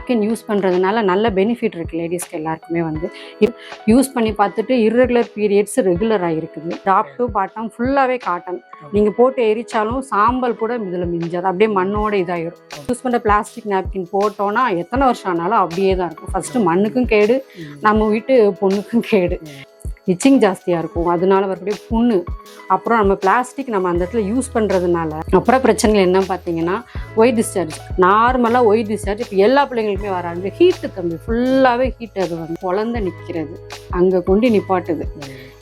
Napkin use பண்ணுறதுனால நல்ல benefit இருக்குது லேடிஸ்க்கு எல்லாருக்குமே வந்து யூஸ் பண்ணி பார்த்துட்டு இர்ரெகுலர் பீரியட்ஸ் ரெகுலராக இருக்குது. டாப் டு பாட்டம் ஃபுல்லாகவே காட்டன். நீங்கள் போட்டு எரிச்சாலும் சாம்பல் கூட இதில் மிஞ்சாது, அப்படியே மண்ணோட இதாகிடும். யூஸ் பண்ணுற பிளாஸ்டிக் நாப்கின் போட்டோன்னா எத்தனை வருஷம் ஆனாலும் அப்படியே தான் இருக்கும். ஃபஸ்ட்டு மண்ணுக்கும் கேடு, நம்ம வீட்டு பொண்ணுக்கும் கேடு. இச்சிங் ஜாஸ்தியாக இருக்கும், அதனால வரக்கூடிய புண்ணு. அப்புறம் நம்ம பிளாஸ்டிக் நம்ம அந்த இடத்துல யூஸ் பண்ணுறதுனால அப்புறம் பிரச்சனைகள் என்ன பார்த்தீங்கன்னா ஒயிட் டிஸ்சார்ஜ். நார்மலாக ஒயிட் டிஸ்சார்ஜ் இப்போ எல்லா பிள்ளைங்களுக்குமே வராது. ஹீட்டு தம்பி ஃபுல்லாகவே ஹீட். அது வந்து குழந்தை நிற்கிறது, அங்கே கொண்டு நிப்பாட்டுது.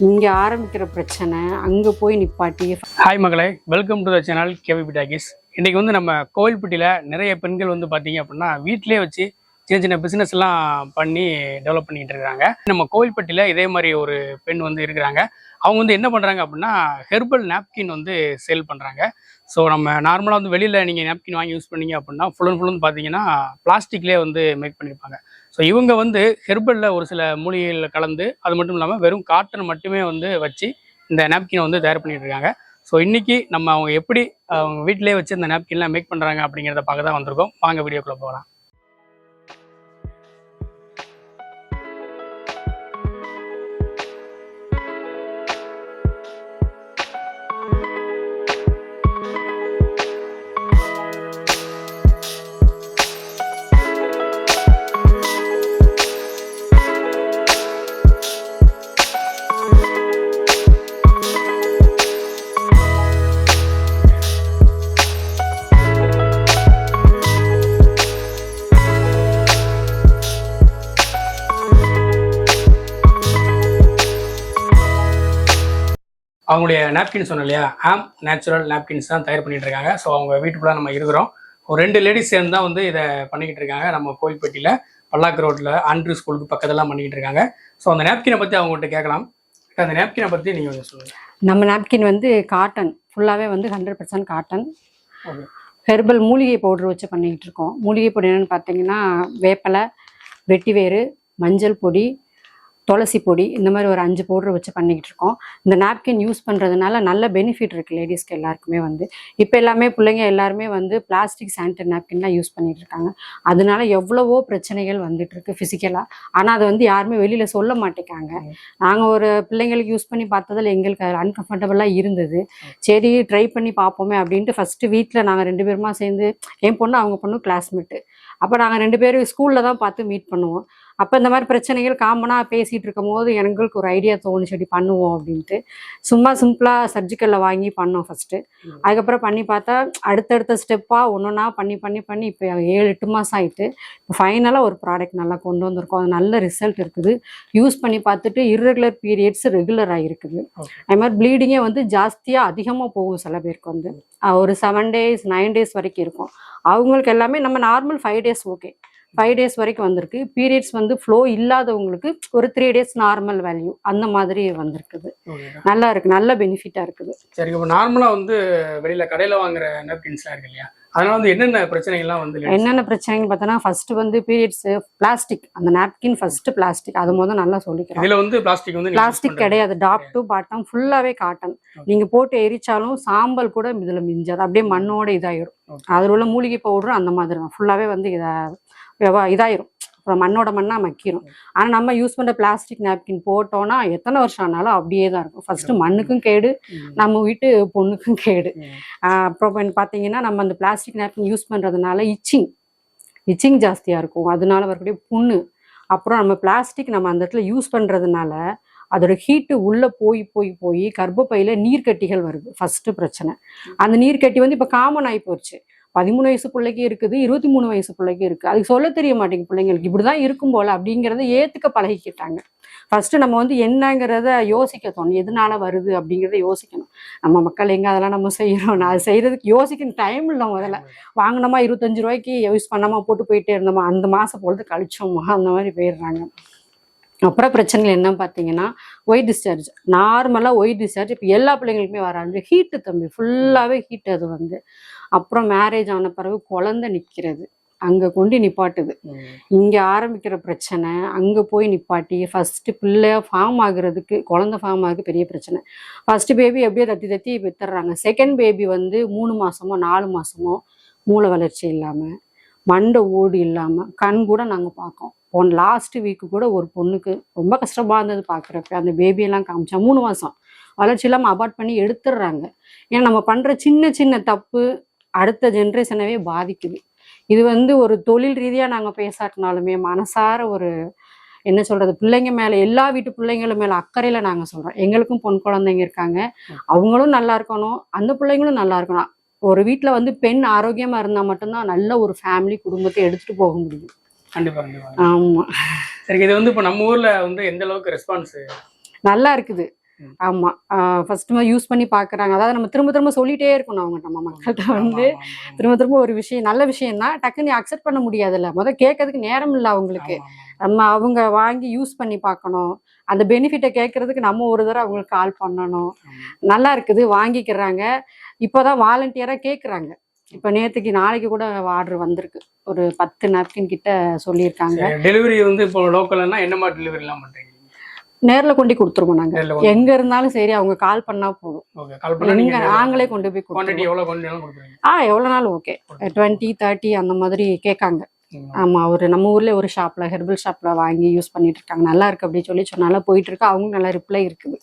இங்கே ஆரம்பிக்கிற பிரச்சனை அங்கே போய் நிப்பாட்டி. ஹாய் மகளே, welcome to the channel KVP talkies. இன்றைக்கி வந்து நம்ம கோவில்பட்டியில் நிறைய பெண்கள் வந்து பார்த்தீங்க அப்படின்னா வீட்டிலே வச்சு சின்ன சின்ன பிஸ்னஸ் எல்லாம் பண்ணி டெவலப் பண்ணிட்டு இருக்காங்க. நம்ம கோவில்பட்டியில் இதே மாதிரி ஒரு பெண் வந்து இருக்கிறாங்க. அவங்க வந்து என்ன பண்ணுறாங்க அப்படின்னா ஹெர்பல் நாப்கின் வந்து சேல் பண்ணுறாங்க. ஸோ நம்ம நார்மலாக வந்து வெளியில் நீங்கள் நாப்கின் வாங்கி யூஸ் பண்ணீங்க அப்படின்னா ஃபுல் அண்ட் ஃபுல் வந்து பார்த்தீங்கன்னா பிளாஸ்டிக்லேயே வந்து மேக் பண்ணியிருப்பாங்க. ஸோ இவங்க வந்து ஹெர்பலில் ஒரு சில மூலிகைகள் கலந்து, அது மட்டும் இல்லாமல் வெறும் காட்டன் மட்டுமே வந்து வச்சு இந்த நாப்கினை வந்து தயார் பண்ணிட்டு இருக்காங்க. ஸோ இன்றைக்கி நம்ம அவங்க எப்படி அவங்க வீட்டிலே வச்சு இந்த நாப்கின்லாம் மேக் பண்ணுறாங்க அப்படிங்கிறத பார்க்க தான் வந்திருக்கோம். வாங்க வீடியோக்குள்ளே போகலாம். அவங்களுடைய நாப்கின் சொன்னோம் இல்லையா, ஆம் நேச்சுரல் நாப்கின்ஸ் தான் தயார் பண்ணிட்டு இருக்காங்க. ஸோ அவங்க வீட்டுக்குள்ளே நம்ம இருக்கிறோம். ஒரு 2 லேடிஸ் சேர்ந்து தான் வந்து இதை பண்ணிக்கிட்டு இருக்காங்க. நம்ம கோவில்பட்டியில் பல்லாக்கு ரோட்டில் ஆண்ட்ரூ ஸ்கூலுக்கு பக்கத்தெல்லாம் பண்ணிக்கிட்டு இருக்காங்க. ஸோ அந்த நாப்கினை பற்றி அவங்ககிட்ட கேட்கலாம். அந்த நாப்கினை பற்றி நீங்கள் கொஞ்சம் சொல்லுங்கள். நம்ம நாப்கின் வந்து காட்டன், ஃபுல்லாகவே வந்து 100% காட்டன். ஹெர்பல் மூலிகை பவுடர் வச்சு பண்ணிக்கிட்டு இருக்கோம். மூலிகை பொடி என்னென்னு பார்த்தீங்கன்னா வேப்பலை, வெட்டிவேறு, மஞ்சள் பொடி, துளசி பொடி, இந்த மாதிரி ஒரு 5 பவுடர் வச்சு பண்ணிக்கிட்டு இருக்கோம். இந்த நாப்கின் யூஸ் பண்ணுறதுனால நல்ல பெனிஃபிட் இருக்குது லேடிஸ்க்கு எல்லாருக்குமே வந்து. இப்போ எல்லாமே பிள்ளைங்க எல்லாருமே வந்து பிளாஸ்டிக் சானிடரி நாப்கின்லாம் யூஸ் பண்ணிகிட்டு இருக்காங்க. அதனால எவ்வளவோ பிரச்சனைகள் வந்துட்டு இருக்கு ஃபிசிக்கலாக. ஆனால் அதை வந்து யாருமே வெளியில் சொல்ல மாட்டேங்காங்க. நாங்கள் ஒரு பிள்ளைங்களுக்கு யூஸ் பண்ணி பார்த்ததில் எங்களுக்கு அது அன்கம்ஃபர்டபுளாக இருந்தது. சரி ட்ரை பண்ணி பார்ப்போமே அப்படின்ட்டு ஃபஸ்ட்டு வீட்டில் நாங்கள் 2 பேருமா சேர்ந்து, என் பொண்ணு அவங்க பொண்ணு கிளாஸ்மேட்டு, அப்போ நாங்கள் 2 பேரும் ஸ்கூலில் தான் பார்த்து மீட் பண்ணுவோம். அப்போ இந்த மாதிரி பிரச்சனைகள் காமனாக பேசிகிட்டு இருக்கும் போது எங்களுக்கு ஒரு ஐடியா தோணுச்சு, அப்படி பண்ணுவோம் அப்படின்ட்டு. சும்மா சிம்பிளாக சர்ஜிக்கலில் வாங்கி பண்ணோம் ஃபஸ்ட்டு. அதுக்கப்புறம் பண்ணி பார்த்தா அடுத்தடுத்த ஸ்டெப்பாக ஒன்றா பண்ணி பண்ணி பண்ணி இப்போ 7-8 மாதம் ஆகிட்டு இப்போ ஃபைனலாக ஒரு ப்ராடக்ட் நல்லா கொண்டு வந்திருக்கோம். அது நல்ல ரிசல்ட் இருக்குது. யூஸ் பண்ணி பார்த்துட்டு இர்ரெகுலர் பீரியட்ஸ் ரெகுலராக இருக்குது. அது மாதிரி ப்ளீடிங்கே வந்து ஜாஸ்தியாக அதிகமாக போகும். சில பேருக்கு வந்து ஒரு 7 days 9 days வரைக்கும் இருக்கும். அவங்களுக்கு எல்லாமே நம்ம நார்மல் 5 days ஓகே, 5 days வரைக்கும் வந்திருக்கு. பீரியட்ஸ் வந்து ஃப்ளோ இல்லாதவங்களுக்கு ஒரு 3 days நார்மல் வேல்யூ அந்த மாதிரி வந்திருக்குது. நல்லா இருக்கு, நல்ல பெனிஃபிட்டாக இருக்குது. சரி, இப்போ நார்மலாக வந்து வெளியில் கடையில் வாங்குற நாப்கின்ஸ்லாம் இருக்கு இல்லையா, அதனால வந்து என்னென்ன பிரச்சனைகள்லாம் வந்து என்னென்ன பிரச்சனைன்னு பார்த்தோன்னா ஃபர்ஸ்ட் வந்து பீரியட்ஸ் பிளாஸ்டிக். அந்த நாப்கின் ஃபர்ஸ்ட் பிளாஸ்டிக், அது முதல் நல்லா சொல்லிக்கிறேன். இதில் வந்து பிளாஸ்டிக் கிடையாது. டாப் டு பாட்டம் ஃபுல்லாகவே காட்டன். நீங்கள் போட்டு எரிச்சாலும் சாம்பல் கூட இதில் மிஞ்சாது, அப்படியே மண்ணோட இதாகிடும். அதில் உள்ள மூலிகை பவுடரும் அந்த மாதிரி தான் ஃபுல்லாகவே வந்து இதாயிரும், அப்புறம் மண்ணோட மண்ணாக மக்கிரும். ஆனால் நம்ம யூஸ் பண்ணுற பிளாஸ்டிக் நாப்கின் போட்டோன்னா எத்தனை வருஷம் ஆனாலும் அப்படியே தான் இருக்கும். ஃபஸ்ட்டு மண்ணுக்கும் கேடு, நம்ம வீட்டு பொண்ணுக்கும் கேடு. அப்புறம் பார்த்தீங்கன்னா நம்ம அந்த பிளாஸ்டிக் நாப்கின் யூஸ் பண்ணுறதுனால இச்சிங் ஜாஸ்தியாக இருக்கும், அதனால வரக்கூடிய புண்ணு. அப்புறம் நம்ம பிளாஸ்டிக் நம்ம அந்த இடத்துல யூஸ் பண்ணுறதுனால அதோட ஹீட்டு உள்ளே போய் போய் போய் கர்ப்பப்பையில் நீர்க்கட்டிகள் வருது. ஃபஸ்ட்டு பிரச்சனை அந்த நீர்க்கட்டி வந்து இப்போ காமன் ஆகி போச்சு. 13 வயசு பிள்ளைக்கு இருக்குது, 23 வயசு பிள்ளைக்கு இருக்குது. அதுக்கு சொல்ல தெரிய மாட்டேங்குது பிள்ளைங்களுக்கு, இப்படி தான் இருக்கும் போல் அப்படிங்கிறத ஏற்றுக்க பழகிக்கிட்டாங்க. ஃபஸ்ட்டு நம்ம வந்து என்னங்கிறத யோசிக்க தோணும், எதனால வருது அப்படிங்கிறத யோசிக்கணும். நம்ம மக்கள் எங்கே அதெல்லாம் நம்ம செய்கிறோம், நான் அது செய்கிறதுக்கு யோசிக்கணும் டைம் இல்லை. முதல்ல வாங்கினோமா 25 ரூபாய்க்கு யூஸ் பண்ணாமல் போட்டு போயிட்டே இருந்தோமா, அந்த மாதம் பொழுது கழிச்சோமா, அந்த மாதிரி போயிடுறாங்க. அப்புறம் பிரச்சனைகள் என்ன பார்த்தீங்கன்னா ஒயிட் டிஸ்சார்ஜ். நார்மலாக ஒயிட் டிஸ்சார்ஜ் இப்போ எல்லா பிள்ளைங்களுக்குமே வராது. ஹீட்டு தம்பி ஃபுல்லாகவே ஹீட். அது வந்து அப்புறம் மேரேஜ் ஆன பிறகு குழந்தை நிற்கிறது, அங்கே கொண்டு நிப்பாட்டுது. இங்கே ஆரம்பிக்கிற பிரச்சனை அங்கே போய் நிப்பாட்டி ஃபஸ்ட்டு பிள்ளை ஃபார்ம் ஆகுறதுக்கு, குழந்தை ஃபார்ம் ஆகுது பெரிய பிரச்சனை. ஃபஸ்ட்டு பேபி எப்படியோ தத்தி தத்தி வித்துடுறாங்க. செகண்ட் பேபி வந்து 3 மாதமோ 4 மாதமோ மூளை வளர்ச்சி இல்லாமல் மண்டை ஓடு இல்லாமல் கண் கூட நாங்கள் பார்க்கோம். லாஸ்ட் வீக்கு கூட ஒரு பொண்ணுக்கு ரொம்ப கஷ்டமாக இருந்தது பார்க்குறப்ப. அந்த பேபியெல்லாம் காமிச்சா 3 மாதம் வளர்ச்சி இல்லாமல் அபார்ட் பண்ணி எடுத்துடுறாங்க. ஏன்னா நம்ம பண்ணுற சின்ன சின்ன தப்பு அடுத்த ஜென்ரேஷனவே பாதிக்குது. இது வந்து ஒரு தொழில் ரீதியாக நாங்கள் பேசாட்டினாலுமே மனசார ஒரு என்ன சொல்கிறது, பிள்ளைங்க மேலே எல்லா வீட்டு பிள்ளைங்களும் மேலே அக்கறையில் நாங்கள் சொல்கிறோம். எங்களுக்கும் பொன் குழந்தைங்க இருக்காங்க, அவங்களும் நல்லா இருக்கணும், அந்த பிள்ளைங்களும் நல்லா இருக்கணும். ஒரு வீட்டில் வந்து பெண் ஆரோக்கியமாக இருந்தால் மட்டும்தான் நல்ல ஒரு ஃபேமிலி குடும்பத்தை எடுத்துகிட்டு போக முடியும். கண்டிப்பாக கண்டிப்பாக. ஆமாம். சரி, இது வந்து இப்போ நம்ம ஊரில் வந்து எந்த அளவுக்கு ரெஸ்பான்ஸ் நல்லா இருக்குது. ஆமாம், ஃபர்ஸ்ட் யூஸ் பண்ணி பார்க்குறாங்க. அதாவது நம்ம திரும்ப திரும்ப சொல்லிகிட்டே இருக்கணும் அவங்க நம்ம மக்கள்கிட்ட வந்து திரும்ப திரும்ப ஒரு விஷயம் நல்ல விஷயம் தான் டக்குன்னு அக்செப்ட் பண்ண முடியாதுல்ல. கேட்கறதுக்கு நேரம் இல்லை அவங்களுக்கு. நம்ம அவங்க வாங்கி யூஸ் பண்ணி பார்க்கணும், அந்த பெனிஃபிட்டை கேட்கறதுக்கு நம்ம ஒரு தடவை அவங்களுக்கு கால் பண்ணணும். நல்லா இருக்குது, வாங்கிக்கிறாங்க. இப்போதான் வாலண்டியராக கேட்குறாங்க. இப்போ நேற்றுக்கு நாளைக்கு கூட ஆர்டர் வந்திருக்கு, ஒரு 10 நாப்கின் கிட்ட சொல்லியிருக்காங்க. டெலிவரி வந்து இப்போ லோக்கல்னா என்ன மாதிரி டெலிவரிலாம் பண்ணுறீங்க? நேரில் கொண்டு கொடுத்துருவோம் நாங்கள், எங்க இருந்தாலும் சரி. அவங்க கால் பண்ணா போதும், நாங்களே கொண்டு போய் கொடுத்துருவோம். எவ்வளோ நாள் ஓகே, 20, 30 அந்த மாதிரி கேட்காங்க. ஆமாம், ஒரு நம்ம ஊர்ல ஒரு ஷாப்ல ஹெர்பல் ஷாப்ல வாங்கி யூஸ் பண்ணிட்டு இருக்காங்க. நல்லா இருக்கு அப்படின்னு சொல்லி சொன்னால போயிட்டு இருக்கு. அவங்க நல்லா ரிப்ளை இருக்குது.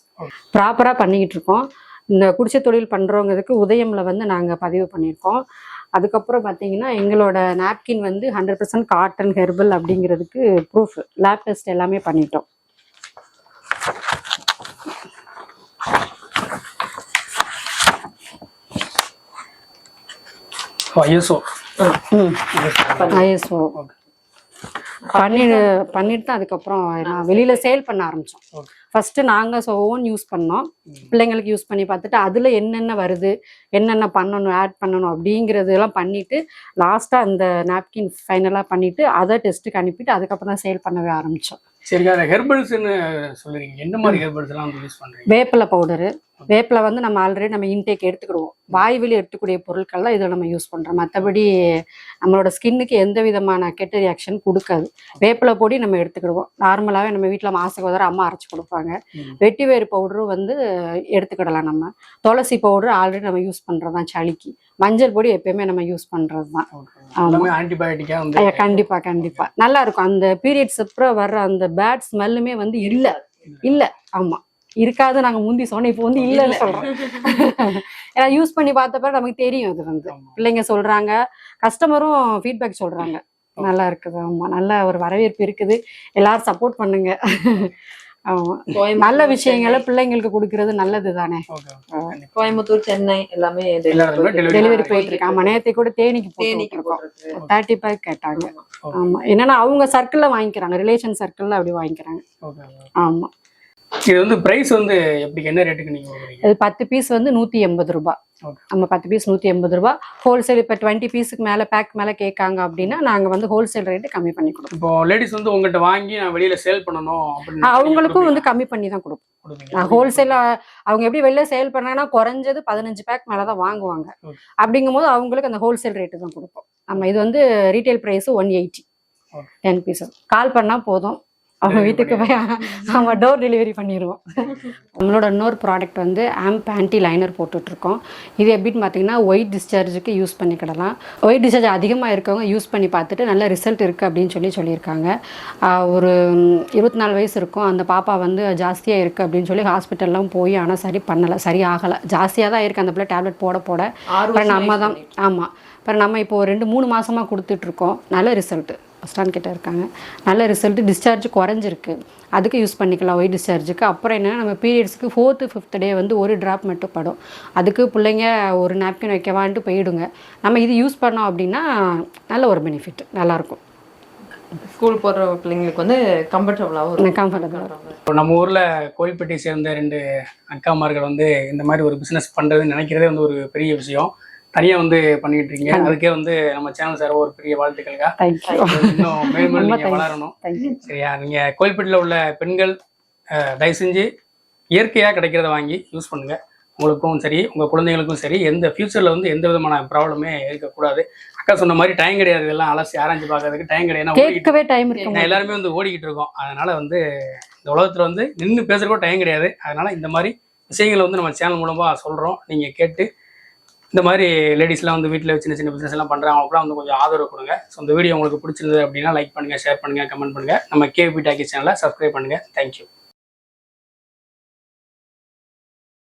ப்ராப்பரா பண்ணிக்கிட்டு இருக்கோம். இந்த குடிசை தொழில் பண்றவங்களுக்கு உதயம்ல வந்து நாங்க பதிவு பண்ணியிருக்கோம். அதுக்கப்புறம் பார்த்தீங்கன்னா எங்களோட நாப்கின் வந்து 100% காட்டன் ஹெர்பல் அப்படிங்கிறதுக்கு ப்ரூஃப் லேப் டெஸ்ட் எல்லாமே பண்ணிட்டோம். ஐஎஸ்ஓ பண்ணிட்டு தான் அதுக்கப்புறம் நான் வெளியில சேல் பண்ண ஆரம்பிச்சோம். ஃபர்ஸ்ட் நாங்க ஓன் யூஸ் பண்ணோம், பிள்ளைங்களுக்கு யூஸ் பண்ணி பார்த்துட்டு அதுல என்னென்ன வருது, என்னென்ன பண்ணணும், ஆட் பண்ணணும் அப்படிங்கிறது எல்லாம் பண்ணிட்டு லாஸ்டா அந்த நாப்கின் ஃபைனலா பண்ணிட்டு அதை டெஸ்ட்டுக்கு அனுப்பிட்டு அதுக்கப்புறம் தான் சேல் பண்ணவே ஆரம்பிச்சோம். சரி, ஹெர்பல்ஸ்னு சொல்றீங்க, என்ன மாதிரி ஹெர்பல்ஸ்லாம் யூஸ் பண்றீங்க? வேப்பிலை பவுடரு. வேப்பிலை வந்து நம்ம ஆல்ரெடி நம்ம இன்டேக் எடுத்துக்கிடுவோம், வாய் வழி எடுத்துக்கூடிய பொருட்கள் தான் இதில் நம்ம யூஸ் பண்ணுறோம். மற்றபடி நம்மளோட ஸ்கின்னுக்கு எந்த விதமான கெட்ட ரியாக்ஷன் கொடுக்காது. வேப்பிலை பொடி நம்ம எடுத்துக்கிடுவோம். நார்மலாகவே நம்ம வீட்டில் மாதத்துக்கு ஒரு அம்மா அரைச்சி கொடுப்பாங்க. வெட்டி வேறு பவுடரும் வந்து எடுத்துக்கிடலாம். நம்ம துளசி பவுடர் ஆல்ரெடி நம்ம யூஸ் பண்ணுறது தான் சளிக்கு. மஞ்சள் பொடி எப்பயுமே நம்ம யூஸ் பண்ணுறது தான். ஆன்டிபயோட்டிக்காக கண்டிப்பாக கண்டிப்பாக நல்லா இருக்கும். அந்த பீரியட்ஸ் அப்புறம் வர்ற அந்த பேட் ஸ்மெல்லுமே வந்து இல்லை. ஆமாம், இருக்காது. நாங்க முந்தி சொன்னோம், இப்போ வந்து இல்லைன்னு சொல்றோம். ஏன்னா யூஸ் பண்ணி பார்த்தப்ப நமக்கு தெரியும். அது வந்து பிள்ளைங்க சொல்றாங்க, கஸ்டமரும் ஃபீட்பேக் சொல்றாங்க, நல்லா இருக்குது. ஆமா, நல்ல ஒரு வரவேற்பு இருக்குது. எல்லாரும் சப்போர்ட் பண்ணுங்க. ஆமா, நல்ல விஷயங்களை பிள்ளைங்களுக்கு கொடுக்கறது நல்லது தானே. கோயம்புத்தூர், சென்னை எல்லாமே டெலிவரி போயிட்டு இருக்கு. ஆமா, நேற்று கூட தேனிக்கு போட்டிருக்கோம். 30 பேக் கேட்டாங்க. ஆமா, என்னன்னா அவங்க சர்க்கிள்ல வாங்கிக்கிறாங்க, ரிலேஷன் சர்க்கிள்ல அப்படி வாங்கிக்கிறாங்க. ஆமா, இது வந்து பிரைஸ் வந்து எப்படி, என்ன ரேட்டுக்கு நீங்க வாங்குறீங்க? இது 10 பீஸ் வந்து 180 ரூபாய். நம்ம 10 பீஸ் 180 ரூபாய். ஹோல்சேல் இப்போ 20 பீஸுக்கு மேல பேக் மேல கேட்காங்க அப்படின்னா நாங்க வந்து ஹோல்சேல் ரேட்டு கம்மி பண்ணி கொடுப்போம். இப்போ லேடிஸ் வந்து உங்கள்கிட்ட வாங்கி நான் வெளியில சேல் பண்ணணும் அப்படின்னு அவங்களுக்கும் வந்து கம்மி பண்ணி தான் கொடுப்போம். ஹோல்சேல அவங்க எப்படி வெளியில சேல் பண்ணாங்கன்னா குறைஞ்சது 15 பேக் மேலதான் வாங்குவாங்க. அப்படிங்கும் போது அவங்களுக்கு அந்த ஹோல்சேல் ரேட்டு தான் கொடுப்போம். நம்ம இது வந்து ரீட்டைல் பிரைஸ் 180, 10 பீஸ். கால் பண்ணா போதும், அவங்க வீட்டுக்கு போய் அவங்க டோர் டெலிவரி பண்ணிடுவோம். நம்மளோட இன்னொரு ப்ராடக்ட் வந்து ஆம்ப் ஆன்டி லைனர் போட்டுட்ருக்கோம். இது எப்படின்னு பார்த்தீங்கன்னா ஒயிட் டிஸ்சார்ஜுக்கு யூஸ் பண்ணிக்கிடலாம். ஒயிட் டிஸ்சார்ஜ் அதிகமாக இருக்கவங்க யூஸ் பண்ணி பார்த்துட்டு நல்ல ரிசல்ட் இருக்குது அப்படின்னு சொல்லியிருக்காங்க. ஒரு 24 வயசு இருக்கும், அந்த பாப்பா வந்து ஜாஸ்தியாக இருக்குது அப்படின்னு சொல்லி ஹாஸ்பிட்டல்லாம் போய் ஆனால் சரி ஆகலை. ஜாஸ்தியாக தான் இருக்குது அந்த பிள்ளை. டேப்லெட் போட அப்புறம் நம்ம தான் அப்புறம் நம்ம இப்போ 2-3 மாதமாக கொடுத்துட்ருக்கோம். நல்ல ரிசல்ட்டு. ஃபஸ்டான் கிட்ட இருக்காங்க, நல்ல ரிசல்ட்டு. டிஸ்சார்ஜ் குறைஞ்சிருக்கு, அதுக்கு யூஸ் பண்ணிக்கலாம் ஒயிட் டிஸ்சார்ஜுக்கு. அப்புறம் என்னென்னா நம்ம பீரியட்ஸுக்கு 4th 5th டே வந்து ஒரு ட்ராப் மட்டும் படும். அதுக்கு பிள்ளைங்க ஒரு நாப்கின் வைக்கவான்ட்டு போயிடுங்க. நம்ம இது யூஸ் பண்ணோம் அப்படின்னா நல்ல ஒரு பெனிஃபிட், நல்லாயிருக்கும். ஸ்கூல் போகிற பிள்ளைங்களுக்கு வந்து கம்ஃபர்டபுளாக. நம்ம ஊரில் கோயில்பட்டியை சேர்ந்த 2 அக்காமார்கள் வந்து இந்த மாதிரி ஒரு பிஸ்னஸ் பண்ணுறதுன்னு நினைக்கிறதே வந்து ஒரு பெரிய விஷயம். தனியாக வந்து பண்ணிட்டு இருக்கீங்க. அதுக்கே வந்து நம்ம சேனல் சார் ஒரு பெரிய வாழ்த்துக்கள்க்கா. இன்னும் மேலும் நீங்கள் வளரணும். சரியா? நீங்கள் கோயில்பட்டியில் உள்ள பெண்கள் தயவு செஞ்சு இயற்கையாக கிடைக்கிறத வாங்கி யூஸ் பண்ணுங்க. உங்களுக்கும் சரி, உங்கள் குழந்தைங்களுக்கும் சரி, எந்த ஃபியூச்சரில் வந்து எந்த விதமான ப்ராப்ளமே இருக்கக்கூடாது. அக்கா சொன்ன மாதிரி டைம் கிடையாது, இதெல்லாம் அலசி ஆராய்ச்சி பார்க்கறதுக்கு டைம் கிடையாது. எல்லாருமே வந்து ஓடிக்கிட்டு இருக்கோம். அதனால வந்து இந்த உலகத்தில் வந்து நின்று பேசுறதுக்கும் டைம் கிடையாது. அதனால இந்த மாதிரி விஷயங்களை வந்து நம்ம சேனல் மூலமாக சொல்கிறோம். நீங்கள் கேட்டு இந்த மாதிரி லேடிஸ்லாம் வந்து வீட்டில் சின்ன சின்ன பிஸ்னஸ் எல்லாம் பண்ணுறாங்க, அவங்களுக்குலாம் வந்து கொஞ்சம் ஆதரவு கொடுங்க. ஸோ இந்த வீடியோ உங்களுக்கு பிடிச்சிருந்தது அப்படின்னா லைக் பண்ணுங்கள், ஷேர் பண்ணுங்கள், கமெண்ட் பண்ணுங்கள். நம்ம கேவிபி டாக்கீஸ் சேனலை சப்ஸ்கிரைப் பண்ணுங்கள். தேங்க்யூ.